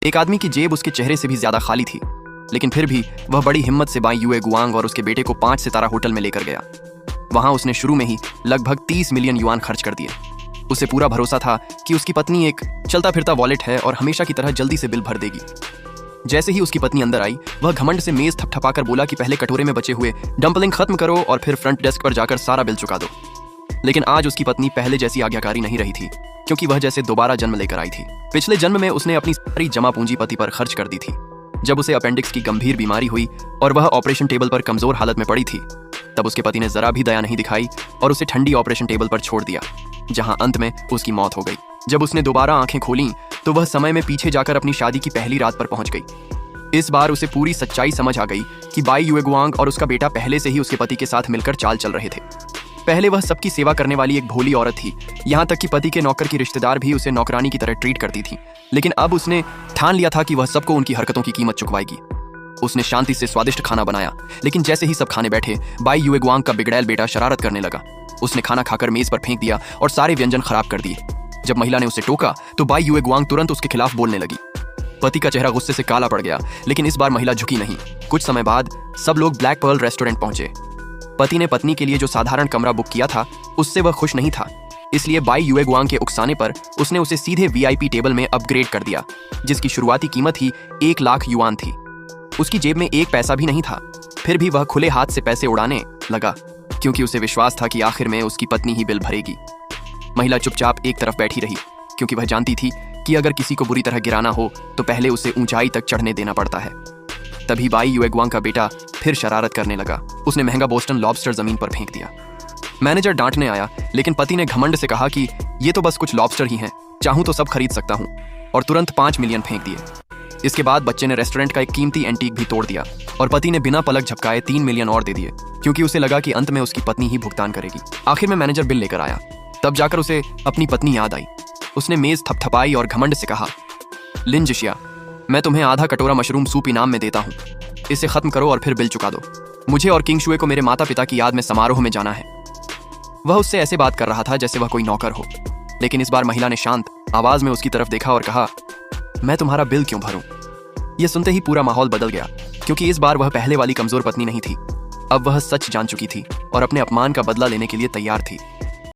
एक आदमी की जेब उसके चेहरे से भी ज्यादा खाली थी, लेकिन फिर भी वह बड़ी हिम्मत से बाई युए गुआंग और उसके बेटे को 5 सितारा होटल में लेकर गया। वहां उसने शुरू में ही लगभग 30 मिलियन युआन खर्च कर दिए। उसे पूरा भरोसा था कि उसकी पत्नी एक चलता फिरता वॉलेट है और हमेशा की तरह जल्दी से बिल भर देगी। जैसे ही उसकी पत्नी अंदर आई, वह घमंड से मेज थपथपाकर बोला कि पहले कटोरे में बचे हुए डंपलिंग खत्म करो और फिर फ्रंट डेस्क पर जाकर सारा बिल चुका दो। लेकिन आज उसकी पत्नी पहले जैसी आज्ञाकारी नहीं रही थी, क्योंकि वह जैसे दोबारा जन्म लेकर आई थी। पिछले जन्म में उसने अपनी सारी जमा पूंजी पति पर खर्च कर दी थी। जब उसे अपेंडिक्स की गंभीर बीमारी हुई और वह ऑपरेशन टेबल पर कमजोर हालत में पड़ी थी, तब उसके पति ने जरा भी दया नहीं दिखाई और उसे ठंडी ऑपरेशन टेबल पर छोड़ दिया, जहां अंत में उसकी मौत हो गई। जब उसने दोबारा आंखें खोलीं, तो वह समय में पीछे जाकर अपनी शादी की पहली रात पर पहुंच गई। इस बार उसे पूरी सच्चाई समझ आ गई कि बाई युए गुआंग और उसका बेटा पहले से ही उसके पति के साथ मिलकर चाल चल रहे थे। पहले वह सबकी सेवा करने वाली एक भोली औरत थी, यहाँ तक कि पति के नौकर की रिश्तेदार भी उसे नौकरानी की तरह ट्रीट करती थी। लेकिन अब उसने ठान लिया था कि वह सबको उनकी हरकतों की कीमत चुकवाएगी। उसने शांति से स्वादिष्ट खाना बनाया, लेकिन जैसे ही सब खाने बैठे, बाई युए गुआंग का बिगड़ैल बेटा शरारत करने लगा। उसने खाना खाकर मेज पर फेंक दिया और सारे व्यंजन खराब कर दिए। जब महिला ने उसे टोका, तो बाई युए गुआंग तुरंत उसके खिलाफ बोलने लगी। पति का चेहरा गुस्से से काला पड़ गया, लेकिन इस बार महिला झुकी नहीं। कुछ समय बाद सब लोग ब्लैक पर्ल रेस्टोरेंट पहुंचे। पति ने पत्नी के लिए जो साधारण कमरा बुक किया था, उससे वह खुश नहीं था। इसलिए बाई युए गुआंग के उकसाने पर उसने उसे सीधे वीआईपी टेबल में अपग्रेड कर दिया, जिसकी शुरुआती कीमत ही 1 लाख युआन थी। उसकी जेब में एक पैसा भी नहीं था, फिर भी वह खुले हाथ से पैसे उड़ाने लगा, क्योंकि उसे विश्वास था कि आखिर में उसकी पत्नी ही बिल भरेगी। महिला चुपचाप एक तरफ बैठी रही, क्योंकि वह जानती थी कि अगर किसी को बुरी तरह गिराना हो तो पहले उसे ऊंचाई तक चढ़ने देना पड़ता है। तभी बाई युए गुआंग का बेटा फिर शरारत करने लगा। उसने महंगा बोस्टन लॉबस्टर जमीन पर फेंक दिया। मैनेजर डांटने आया, लेकिन पति ने घमंड से कहा कि ये तो बस कुछ लॉबस्टर ही हैं, चाहूं तो सब खरीद सकता हूं, और तुरंत 5 मिलियन फेंक दिए। इसके बाद बच्चे ने रेस्टोरेंट का एक कीमती एंटीक भी तोड़ दिया और पति ने बिना पलक झपकाए 3 मिलियन और दे दिए, क्योंकि उसे लगा कि अंत में उसकी पत्नी ही भुगतान करेगी। आखिर में मैनेजर बिल लेकर आया, तब जाकर उसे अपनी पत्नी याद आई। उसने मेज थपथपाई और घमंड से कहा, लिंजिशिया, मैं तुम्हें आधा कटोरा मशरूम सूप इनाम में देता हूँ। इसे खत्म करो और फिर बिल चुका दो। मुझे और किंग शुए को मेरे माता पिता की याद में समारोह में जाना है। वह उससे ऐसे बात कर रहा था जैसे वह कोई नौकर हो, लेकिन इस बार महिला ने शांत आवाज में उसकी तरफ देखा और कहा, मैं तुम्हारा बिल क्यों भरूं? यह सुनते ही पूरा माहौल बदल गया, क्योंकि इस बार वह पहले वाली कमजोर पत्नी नहीं थी। अब वह सच जान चुकी थी और अपने अपमान का बदला लेने के लिए तैयार थी।